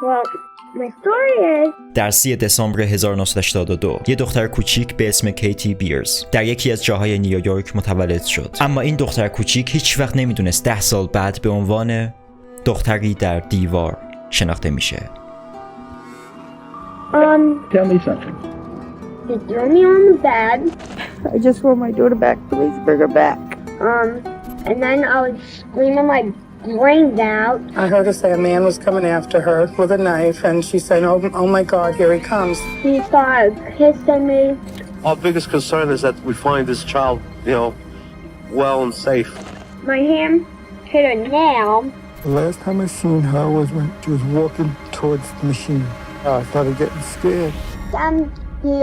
Well, my story is... در 3 دسامبر 1982 یه دختر کوچیک به اسم کیتی بیرز در یکی از جاهای نیویورک متولد شد. اما این دختر کوچیک هیچ وقت نمیدونست 10 سال بعد به عنوان دختری در دیوار شناخته میشه. Tell me something. They threw me on the bed. I just want my daughter back. Please bring her back. And then I was screaming my brains out. I heard her say a man was coming after her with a knife, and she said, oh my God, here he comes. He started kissing me. Our biggest concern is that we find this child, well and safe. My hand hit a nail. The last time I seen her was when she was walking towards the machine. I started getting scared. Then he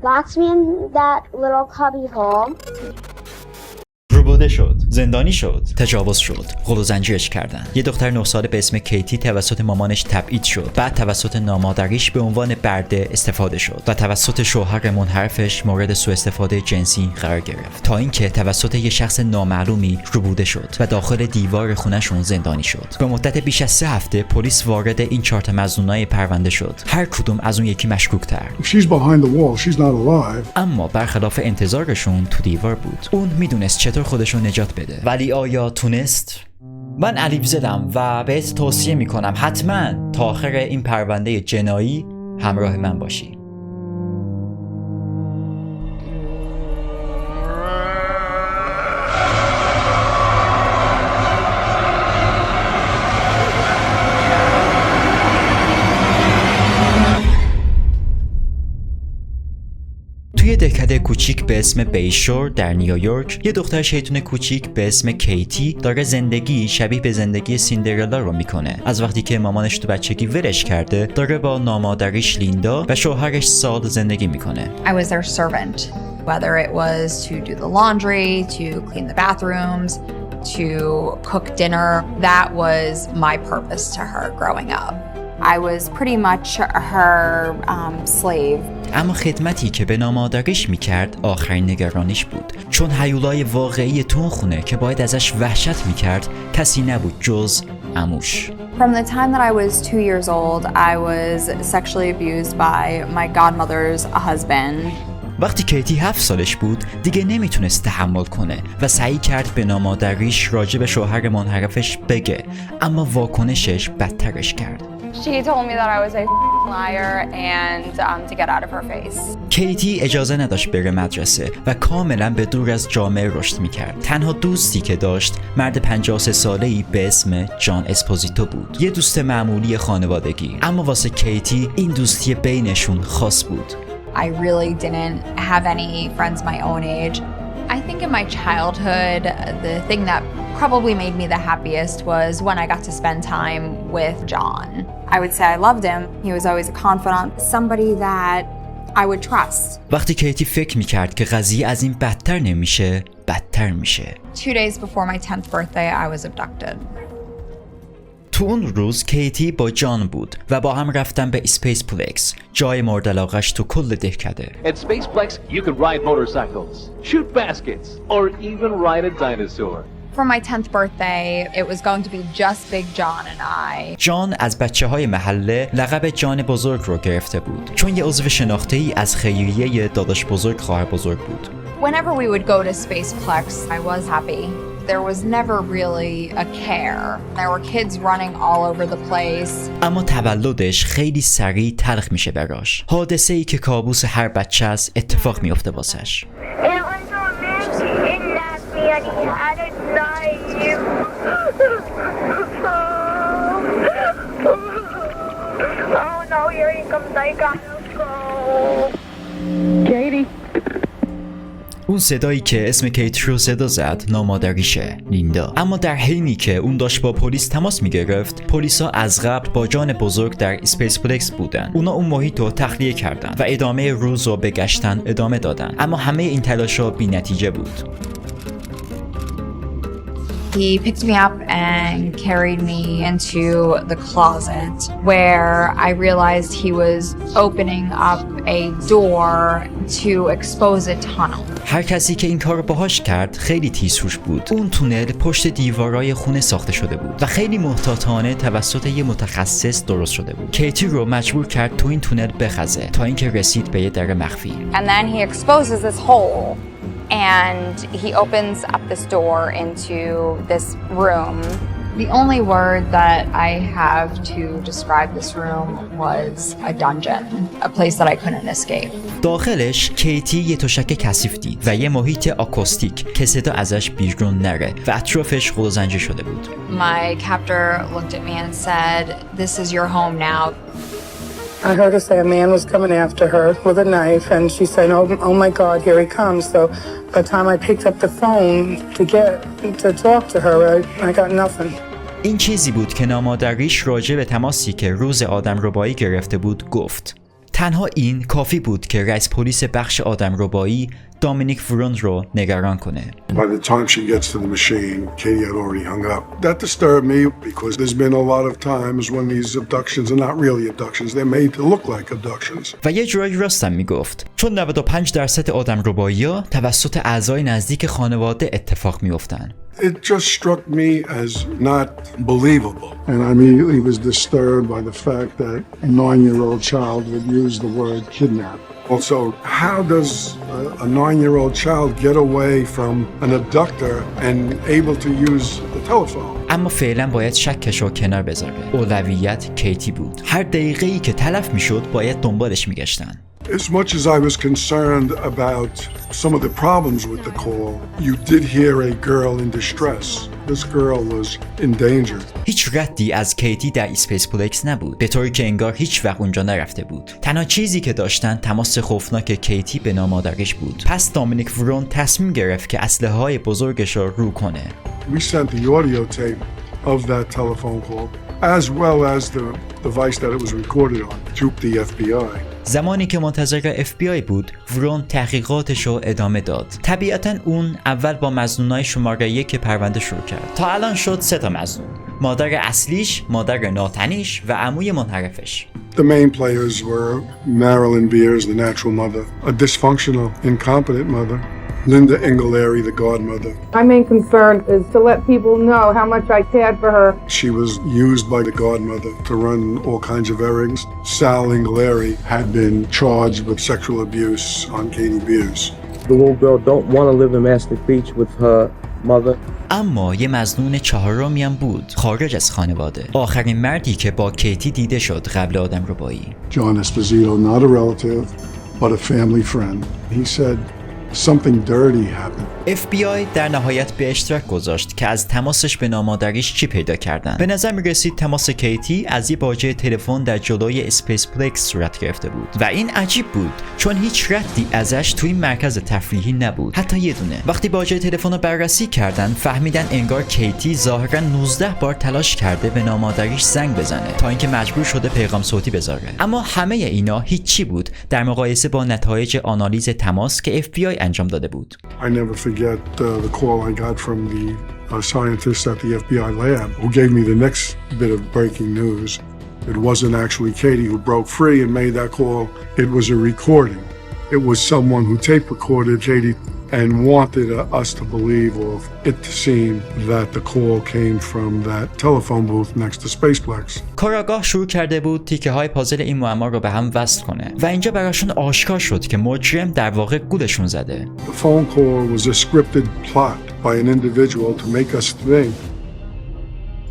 locked me in that little cubby hole. ربوده شد، زندانی شد، تجاوز شد، غل و زنجیرش کردن. یه دختر 9 ساله به اسم کیتی توسط مامانش تبعید شد. بعد توسط نامادریش به عنوان برده استفاده شد و توسط شوهر منحرفش مورد سوء استفاده جنسی قرار گرفت تا اینکه توسط یه شخص نامعلومی ربوده شد و داخل دیوار خونه‌شون زندانی شد. به مدت بیش از 3 هفته پلیس وارد این 4 تا مظنونای پرونده شد. هر کدوم از اون یکی مشکوک‌تر. She's behind the wall. She's not alive. اما برخلاف انتظارشون تو دیوار بود. اون میدونست چطور خودشو نجات بده. ولی آیا تونست؟ من AliwZedم و بهت توصیه میکنم حتما تا آخر این پرونده جنایی همراه من باشی. توی دهکده کوچیک به اسم بیشور در نیویورک یه دختر شیطون کوچیک به اسم کیتی داره زندگی شبیه به زندگی سیندرلا رو میکنه. از وقتی که مامانش تو بچگی ولش کرده داره با نامادریش لیندا و شوهرش سال زندگی میکنه. I was their servant, whether it was to do the laundry, to clean the bathrooms, to cook dinner. That was my purpose to her growing up. I was pretty much her slave. اما خدمتی که به نامادریش میکرد آخرین نگرانیش بود، چون هیولای واقعی تون خونه که باید ازش وحشت میکرد کسی نبود جز عموش. From the time that I was 2 years old, I was sexually abused by my godmother's husband. وقتی کیتی 7 سالش بود دیگه نمیتونست تحمل کنه و سعی کرد به نامادریش راجع به شوهر منحرفش بگه، اما واکنشش بدترش کرد. She told me that I was a liar and to get out of her face. کیتی اجازه نداشت بره مدرسه و کاملا به دور از جامعه رشد میکرد. تنها دوستی که داشت مرد 53 ساله‌ای به اسم جان اسپوزیتو بود، یه دوست معمولی خانوادگی. اما واسه کیتی این دوستی بینشون خاص بود. I really didn't have any friends my own age. I think in my childhood, the thing that probably made me the happiest was when I got to spend time with John. I would say I loved him. He was always a confidant, somebody that I would trust. وقتی کیتی فکر میکرد که قضیه از این بدتر نمیشه، بدتر میشه. 2 days before my 10th birthday, I was abducted. تو اون روز کیتی با جان بود و با هم رفتن به اسپیس پلکس، جای مورد علاقش تو کل دهکده. At Spaceplex, you could ride motorcycles, shoot baskets, or even ride a dinosaur. For my 10th birthday, it was going to be just Big John and I. جان از بچه‌های محله لقب جان بزرگ رو گرفته بود، چون یه عضو شناخته‌ای از خیریه داداش بزرگ خواهر بزرگ بود. Whenever we would go to Spaceplex, I was happy. There was never really a care. There were kids running all over the place. اما تولدش خیلی سریع تلخ میشه براش. حادثه‌ای که کابوس هر بچه است اتفاق میفته واسش. Katie. اون صدایی که اسم کیتی رو صدا زد نامادریشه، لیندا. اما در حینی که اون داشت با پلیس تماس میگرفت، پلیسا از قبل با جان بزرگ در اسپیس پلکس بودن. اونا اون محیط رو تخلیه کردن و ادامه روز رو به گشتن ادامه دادن. اما همه این تلاشا بی‌نتیجه بود. He He picked me up and carried me into the closet where I realized he was opening up a door to expose a tunnel. هر کسی که این کار باهاش کرد خیلی تیزهوش بود. اون تونل پشت دیوارای خونه ساخته شده بود و خیلی محتاطانه توسط یه متخصص درست شده بود. کیتی رو مجبور کرد تو این تونل بخزه تا اینکه رسید به یه در مخفی. And then he exposes this hole and he opens up this door into this room. The only word that I have to describe this room was a dungeon, a place that I couldn't escape. داخلش کیتی یه تشک کثیف دید و یه محیط آکوستیک که صدا ازش بیرون نره و اطرافش قل و زنجیر شده بود. My captor looked at me and said, "This is your home now." I heard her say a man was coming after her with a knife, and she said, oh my God, here he comes. So by the time I picked up the phone to talk to her, I got nothing. این چیزی بود که نامادریش راجع به تماسی که روز آدمربایی گرفته بود گفت. تنها این کافی بود که رئیس پلیس بخش آدمربایی دامینیک ورون رو نگران کنه. By the time she gets to the machine, Katie had already hung up. That disturbed me because there's been a lot of times when these abductions are not really abductions. They're made to look like abductions. و یه جورایی راستم میگفت. چون 95% آدمربایی‌ها توسط اعضای نزدیک خانواده اتفاق میافتن. It just struck me as not believable. And I immediately was disturbed by the fact that a 9-year-old child would use the word kidnap. Also, how does a 9-year-old child get away from an abductor and able to use the telephone? اما فعلا باید شکش رو کنار بذاره. اولویت کیتی بود. هر دقیقه‌ای که تلف میشد باید دنبالش میگشتن. As much as I was concerned about some of the problems with the call, you did hear a girl in distress. This girl was in danger. هیچ ردی از کیتی در اسپیس پلکس نبود، به طوری که انگار هیچ وقت اونجا نرفته بود. تنها چیزی که داشتن تماس خوفناک کیتی به نامادریش بود. پس دامینیک ورون تصمیم گرفت که اسلحه‌های بزرگش رو کنه. We sent the audio tape of that telephone call as well as the device that it was recorded on to the FBI. زمانی که منتظر FBI بود، ورون تحقیقاتش رو ادامه داد. طبیعتاً اون اول با مظنونای شماره 1 پرونده شروع کرد. تا الان شد 3 مظنون. مادر اصلیش، مادر ناتنیش و عموی منحرفش. The main players were Marilyn Beers, the natural mother, a dysfunctional, incompetent mother, Linda Engelary, the godmother. My main concern is to let people know how much I cared for her. She was used by the godmother to run all kinds of errands. Sal Engelary had been charged with sexual abuse on Katie Beers. The little girl don't want to live in Mastic Beach with her mother. اما یه مظنون چهارمی هم بود، خارج از خانواده. آخرین مردی که با کیتی دیده شد قبل آدمربایی. John Esposito, not a relative, but a family friend. He said something dirty happened. FBI در نهایت به اشتراک گذاشت که از تماسش به نامادریش چی پیدا کردن. به نظر می رسید تماس کیتی از یه باجه تلفن در جلوی اسپیس پلکس صورت گرفته بود و این عجیب بود چون هیچ ردی ازش توی مرکز تفریحی نبود، حتی یه دونه. وقتی باجه تلفن رو بررسی کردن فهمیدن انگار کیتی ظاهرا 19 بار تلاش کرده به نامادریش زنگ بزنه تا اینکه مجبور شده پیغام صوتی بذاره. اما همه اینا هیچی بود در مقایسه با نتایج آنالیز تماس که FBI انجام داده بود. I never forget the call I got from the scientist at the FBI lab who gave me the next bit of breaking news. It wasn't actually Katie who broke free and made that call. It was a recording. It was someone who tape recorded Katie and wanted us to believe or it to seem that the call came from that telephone booth next to Spaceplex. کاراگاه شروع کرده بود تیکه های پازل این معما رو به هم وصل کنه و اینجا براشون آشکار شد که مجرم در واقع گولشون زده. The phone call was a scripted plot by an individual to make us think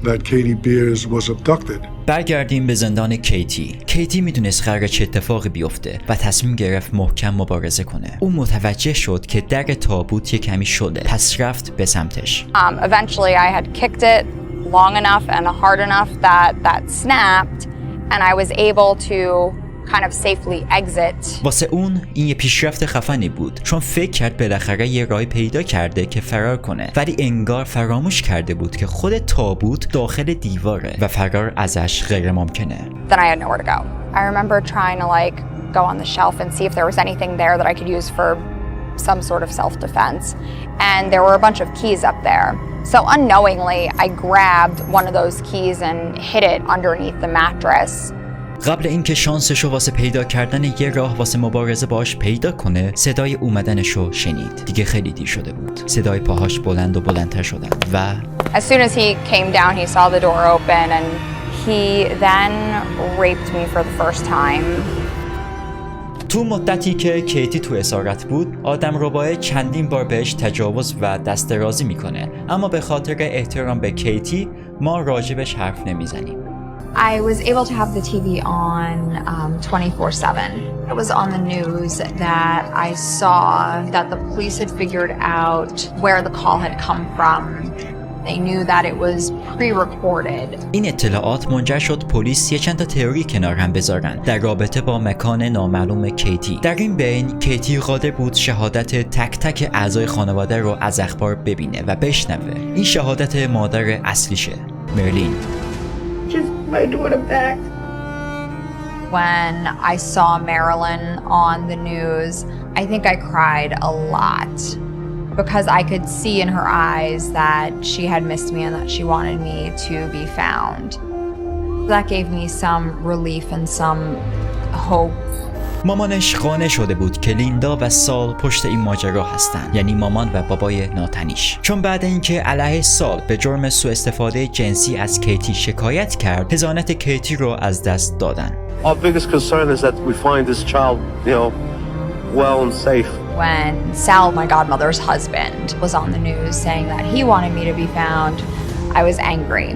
that Katie Beers was abducted. برگردیم به زندان کیتی. کیتی میدونست قراره چه اتفاقی بیفته و تصمیم گرفت محکم مبارزه کنه. او متوجه شد که در تابوت یک کمی شده، پس رفت به سمتش. Eventually I had kicked it long enough and hard enough that snapped and I was able to kind of safely exit. واسه اون این یه پیشرفت خفنی بود چون فکر کرد بالاخره یه راهی پیدا کرده که فرار کنه، ولی انگار فراموش کرده بود که خود تابوت داخل دیواره و فرار ازش غیر ممکنه. Then I had nowhere to go. I remember trying to like go on the shelf and see if there was anything there that I could use for some sort of self-defense. And there were a bunch of keys up there. So unknowingly, I grabbed one of those keys and hid it underneath the mattress. قبل اینکه شانسشو واسه پیدا کردن یه راه واسه مبارزه باش پیدا کنه، صدای اومدنشو شنید. دیگه خیلی دیر شده بود. صدای پاهاش بلند و بلندتر شدن و As soon as he came down, he saw the door open and he then raped me for the first time. تو مدتی که کیتی تو اسارت بود، آدمربای چندین بار بهش تجاوز و دست درازی میکنه، اما به خاطر احترام به کیتی ما راجبش حرف نمیزنیم. I was able to have the TV on 24/7. It was on the news that I saw that the police had figured out where the call had come from. They knew that it was pre-recorded. این اطلاعات منجر شد پلیس یه چند تا تئوری کنار هم بذارن در رابطه با مکان نامعلوم کیتی. در این بین کیتی قادر بود شهادت تک تک اعضای خانواده رو از اخبار ببینه و بشنوه. این شهادت مادر اصلیشه، مرلین. My daughter back. When I saw Marilyn on the news, I think I cried a lot because I could see in her eyes that she had missed me and that she wanted me to be found. That gave me some relief and some hope. مامانش قانع شده بود که لیندا و سال پشت این ماجرا هستن، یعنی مامان و بابای ناتنیش. چون بعد اینکه علیه سال به جرم سوء استفاده جنسی از کیتی شکایت کرد، حضانت کیتی رو از دست دادن. Our biggest concern is that we find this child, well and safe. When Sal, my godmother's husband, was on the news saying that he wanted me to be found, I was angry.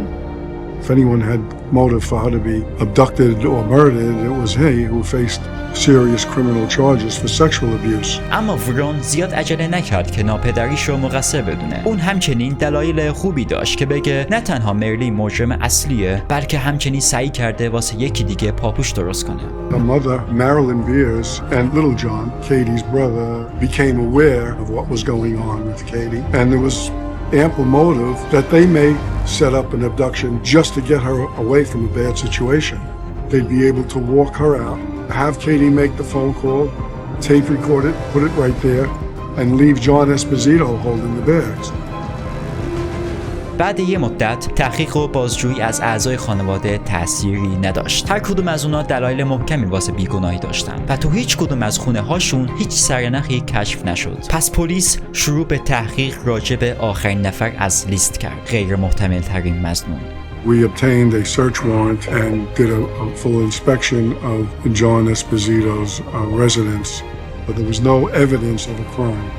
If anyone had motive for her to be abducted or murdered, it was he who faced serious criminal charges for sexual abuse. اما ورون زیاد عجله نکرد که ناپدریش رو مقصر بدونه. اون همچنین دلایل خوبی داشت که بگه نه تنها مرلی مجرم اصلیه، بلکه همچنین سعی کرده واسه یکی دیگه پاپوش درست کنه. The mother, Marilyn Beers, and little John, Katie's brother, became aware of what was going on with Katie, and there was ample motive that they may set up an abduction just to get her away from a bad situation. They'd be able to walk her out, have Katie make the phone call, tape record it, put it right there, and leave John Esposito holding the bags. بعد یه مدت تحقیق و بازجویی از اعضای خانواده تأثیری نداشت. هر کدوم از اونا دلایل محکمی واسه بیگناهی داشتن و تو هیچ کدوم از خونه هاشون هیچ سرنخی کشف نشد. پس پلیس شروع به تحقیق راجع به آخرین نفر از لیست کرد، غیر محتمل ترین مظنون. We obtained a search warrant and did a full inspection of John Esposito's residence, but there was no evidence of a crime.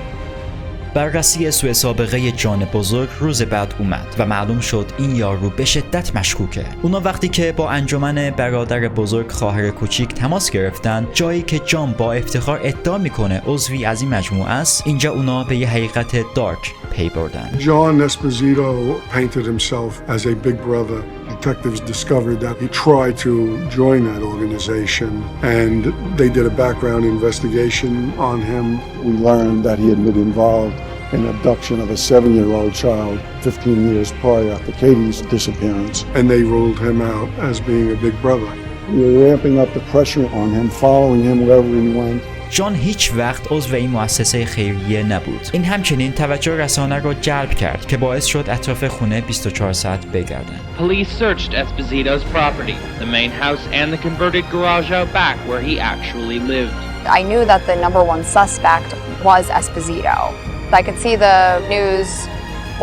بررسی سوء سابقه جان بزرگ روز بعد اومد و معلوم شد این یارو به شدت مشکوکه. اونا وقتی که با انجمن برادر بزرگ خواهر کوچیک تماس گرفتن، جایی که جان با افتخار ادعا میکنه عضوی از این مجموعه است، اینجا اونا به یه حقیقت دارک پی بردن. John Esposito painted himself as a big brother. Detectives discovered that he tried to join that organization, and they did a background investigation on him. We learned that he had been involved in abduction of a 7-year-old child 15 years prior to Katie's disappearance, and they ruled him out as being a big brother. We were ramping up the pressure on him, following him wherever he went. جان هیچ وقت عضو این مؤسسه خیریه نبود. این همچنین توجه رسانه را جلب کرد که باعث شد اطراف خونه 24 ساعت بگردن. Police searched Esposito's property, the main house and the converted garage out back where he actually lived. I knew that the number one suspect was Esposito. I could see the news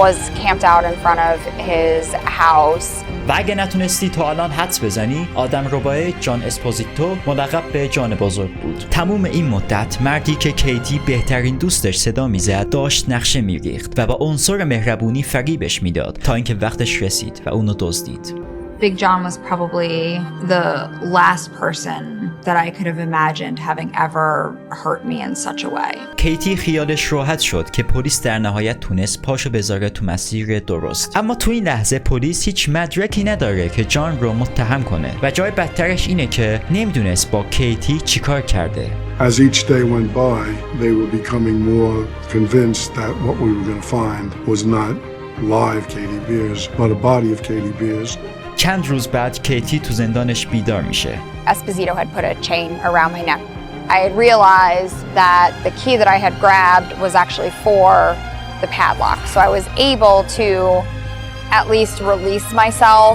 was camped out in front of his house. و اگه نتونستی تا الان حدس بزنی، آدم ربای جان اسپوزیتو ملقب به جان بزرگ بود. تموم این مدت مردی که کیتی بهترین دوستش صدا میزد داشت نقشه میریخت و با عنصر مهربونی فریبش میداد تا اینکه وقتش رسید و اونو دزدید. Big John was probably the last person that I could have imagined having ever hurt me in such a way. کیتی خیالش راحت شد که پلیس در نهایت تونست پاشو بذاره تو مسیر درست. اما تو این لحظه پلیس هیچ مدرکی نداره که جان رو متهم کنه و جای بدترش اینه که نمیدونست با کیتی چیکار کرده. As each day went by, they were becoming more convinced that what we were going to find was not live Katie Beers, but a body of Katie Beers. چند روز بعد کیتی تو زندانش بیدار میشه. Esposito had put a chain around my neck. I had realized that the key that I had grabbed was actually for the padlock. So I was able to at least release myself.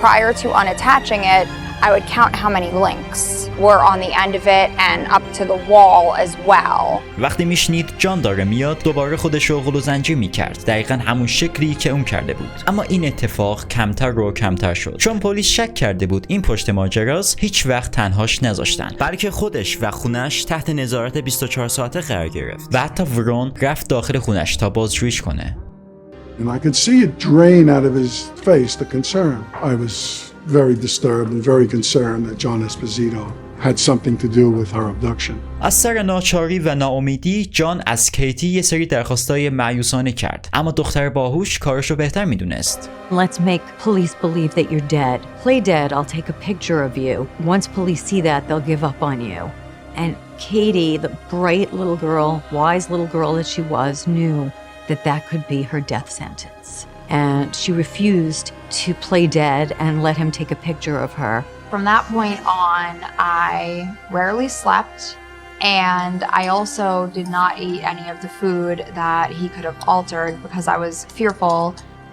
Prior to unattaching it, I would count how many links were on the end of it and up to the wall as well. وقتی میشنید جان داره میاد دوباره خودش رو غل و زنجیر میکرد، دقیقا همون شکلی که اون کرده بود. اما این اتفاق کمتر و کمتر شد، چون پلیس شک کرده بود این پشت ماجراست. هیچ وقت تنهاش نذاشتن، بلکه خودش و خونش تحت نظارت 24 ساعته قرار گرفت و حتی ورون رفت داخل خونش تا بازجوییش کنه. And I could see it drain out of his face, the concern. I was very disturbed and very concerned that John Esposito had something to do with her abduction. از سر ناچاری و ناامیدی جان از کیتی یه سری درخواستای مایوسانه کرد، اما دختر باهوش کارشو بهتر میدونست. Let's make police believe that you're dead. Play dead, I'll take a picture of you. Once police see that, they'll give up on you. And Katie, the bright little girl, wise little girl that she was, knew that that could be her death sentence. And she refused to play dead and let him take a picture of her. From that point on, I rarely slept, and I also did not eat any of the food that he could have altered because I was fearful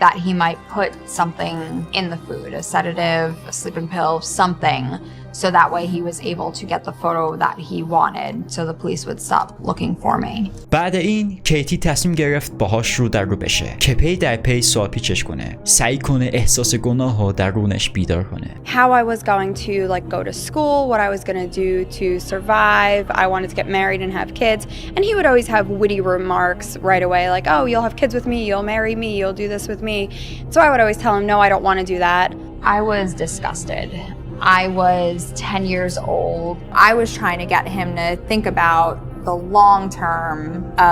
that he might put something in the food, a sedative, a sleeping pill, something, so that way he was able to get the photo that he wanted, so the police would stop looking for me. بعد این کیتی تصمیم گرفت باهاش رو در رو بشه که پی در پی سوال پیچش کنه، سعی کنه احساس گناه و درونش بیدار کنه. How I was going to like go to school, what I was going to do to survive. I wanted to get married and have kids, and he would always have witty remarks right away like, "Oh, you'll have kids with me, you'll marry me, you'll do this with me." So I would always tell him, "No, I don't want to do that." I was disgusted. I was 10 years old. I was trying to get him to think about the long term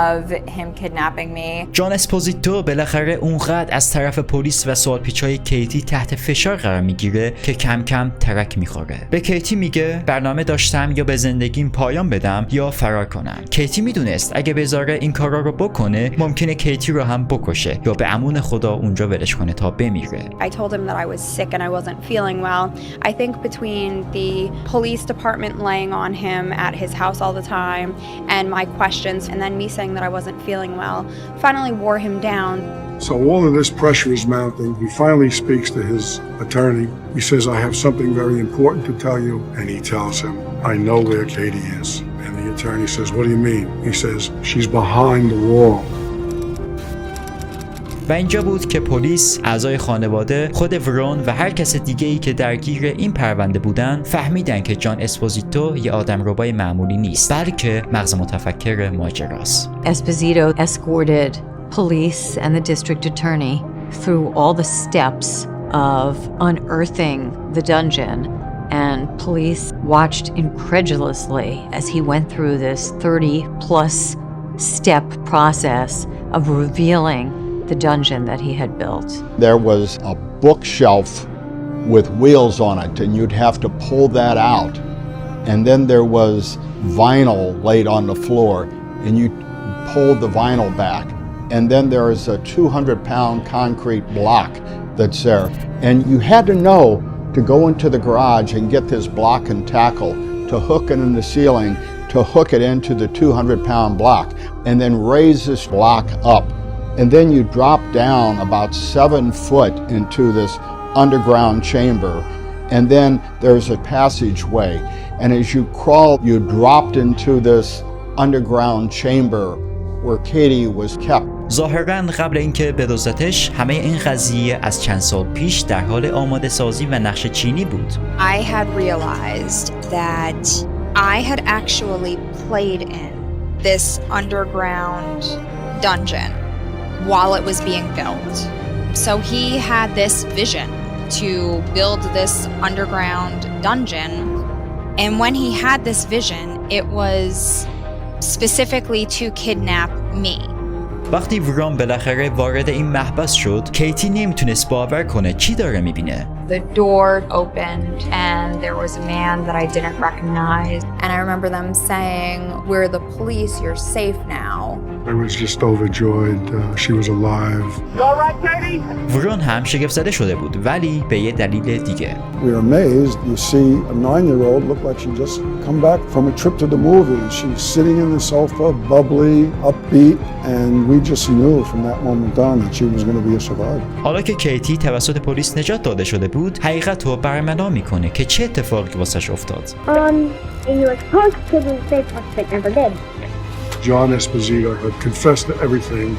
of him kidnapping me. جان اسپوزیتو بالاخره اونقدر از طرف پلیس و سوالپیچای کیتی تحت فشار قرار میگیره که کم کم ترک میخوره. به کیتی میگه برنامه داشتم یا به زندگیم پایان بدم یا فرار کنم. کیتی میدونست اگه بذاره این کارا رو بکنه ممکنه کیتی رو هم بکشه یا به امون خدا اونجا ولش کنه تا بمیره. I told him that I was sick and I wasn't feeling well. I think between the police department laying on him at his house all the time and my questions, and then me saying that I wasn't feeling well, finally wore him down. So all of this pressure is mounting. He finally speaks to his attorney. He says, "I have something very important to tell you." And he tells him, "I know where Katie is." And the attorney says, "What do you mean?" He says, "She's behind the wall." و اینجا بود که پلیس، اعضای خانواده، خود ورون و هر کس دیگه‌ای که درگیر این پرونده بودن فهمیدن که جان اسپوزیتو یه آدمربای معمولی نیست، بلکه مغز متفکر ماجراست. Esposito escorted police and the district attorney through all the steps of unearthing the dungeon, and police watched incredulously as he went through this 30-plus step process of revealing the dungeon that he had built. There was a bookshelf with wheels on it, and you'd have to pull that out. And then there was vinyl laid on the floor, and you pulled the vinyl back. And then there is a 200-pound concrete block that's there. And you had to know to go into the garage and get this block and tackle to hook it in the ceiling, to hook it into the 200-pound block, and then raise this block up. And then you drop down about 7 foot into this underground chamber, and then there's a passageway, and as you crawl you dropped into this underground chamber where Katie was kept. ظاهراً قبل اینکه بدزدتش همه این قضیه از چند سال پیش در حال آماده سازی و نقشه چینی بود. I had realized that I had actually played in this underground dungeon while it was being built. So he had this vision to build this underground dungeon, and when he had this vision, it was specifically to kidnap me. وقتی ورون بالاخره وارد این محبس شد، کیتی نمیتونست باور کنه چی داره میبینه. The door opened and there was a man that I didn't recognize. And I remember them saying, "We're the police, you're safe now." I was just overjoyed. She was alive. ورون هم شگفت زده شده بود ولی به یه دلیل دیگه. We were amazed. You see a 9-year-old look like she just come back from a trip to the movies. She was sitting in the sofa, bubbly, upbeat, and we just knew from that moment on that she was going to be a survivor. حالا که کیتی توسط پلیس نجات داده شده بود، حقیقت رو برملا میکنه که چه اتفاقی واسش افتاد. And you were supposed to be faithful, but never did. John Esposito had confessed to everything.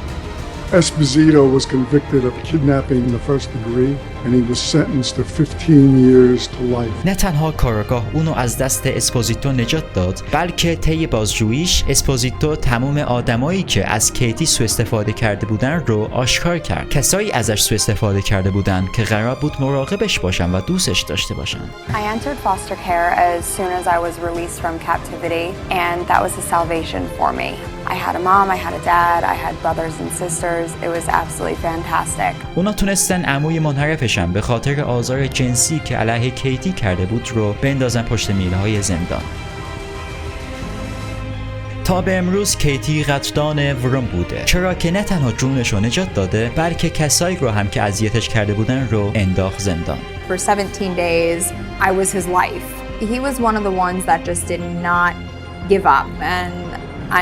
Esposito was convicted of kidnapping in the first degree and he was sentenced to 15 years to life. نه تنها کارآگاه اونو از دست اسپوزیتو نجات داد، بلکه طی بازجوییش اسپوزیتو تمام آدمایی که از کیتی سوء استفاده کرده بودن رو آشکار کرد. کسایی ازش سوء استفاده کرده بودن که قرار بود مراقبش باشن و دوستش داشته باشن. I entered foster care as soon as I was released from captivity and that was a salvation for me. I had a mom, I had a dad, I had brothers and sisters. It was absolutely fantastic. اونا تونستن عموی منحرفشن به خاطر آزار جنسی که علیه کیتی کرده بود رو بندازن پشت میله‌های زندان. تا به امروز کیتی قدردان ورون بوده، چرا که نه تنها جونش رو نجات داده بلکه کسایی رو هم که اذیتش کرده بودن رو انداخت زندان. For 17 days, I was his life. He was one of the ones that just did not give up and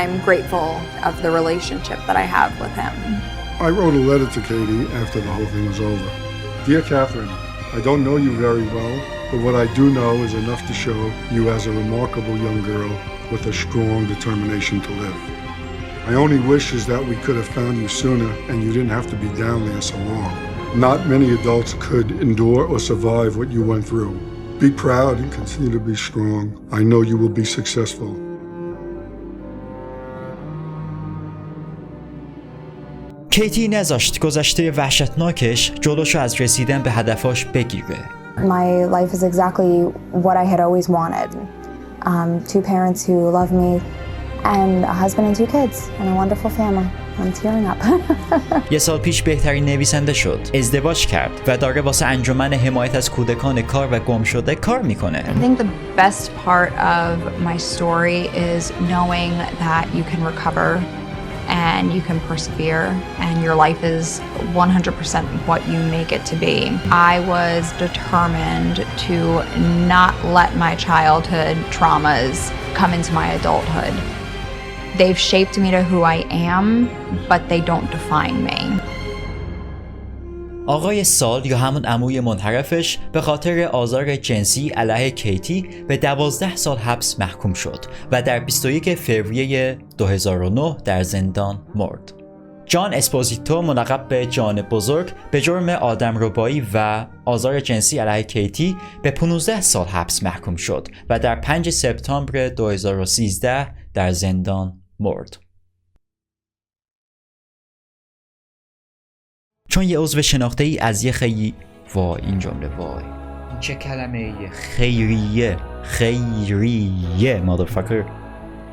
I'm grateful of the relationship that I have with him. I wrote a letter to Katie after the whole thing was over. Dear Catherine, I don't know you very well, but what I do know is enough to show you as a remarkable young girl with a strong determination to live. My only wish is that we could have found you sooner and you didn't have to be down there so long. Not many adults could endure or survive what you went through. Be proud and continue to be strong. I know you will be successful. کیتی نذاشت گذشته وحشتناکش جلوشو از رسیدن به هدفاش بگیره. My life is exactly what I had always wanted. 2 parents who love me and a husband and 2 kids and a wonderful family. I'm tearing up. یه سال پیش بهترین نویسنده شد، ازدواج کرد و داره واسه انجمن حمایت از کودکان کار و گم شده کار میکنه. I think the best part of my story is knowing that you can recover and you can persevere and your life is 100% what you make it to be. I was determined to not let my childhood traumas come into my adulthood. They've shaped me to who I am, but they don't define me. آقای سال یا همون عموی منحرفش به خاطر آزار جنسی علیه کیتی به 12 سال حبس محکوم شد و در 21 فوریه 2009 در زندان مرد. جان اسپوزیتو ملقب به جان بزرگ به جرم آدمربایی و آزار جنسی علیه کیتی به 15 سال حبس محکوم شد و در 5 سپتامبر 2013 در زندان مرد. چون یه عضو شناخته ای از یه وای این جمله وای چه کلمه ایه خیریه مادرفاکر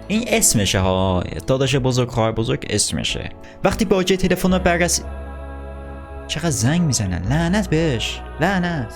این اسمشه ها داداش بزرگ خواهر بزرگ اسمشه. وقتی باجه تلفن رو بررسی چقدر زنگ میزنن لعنت بهش لعنت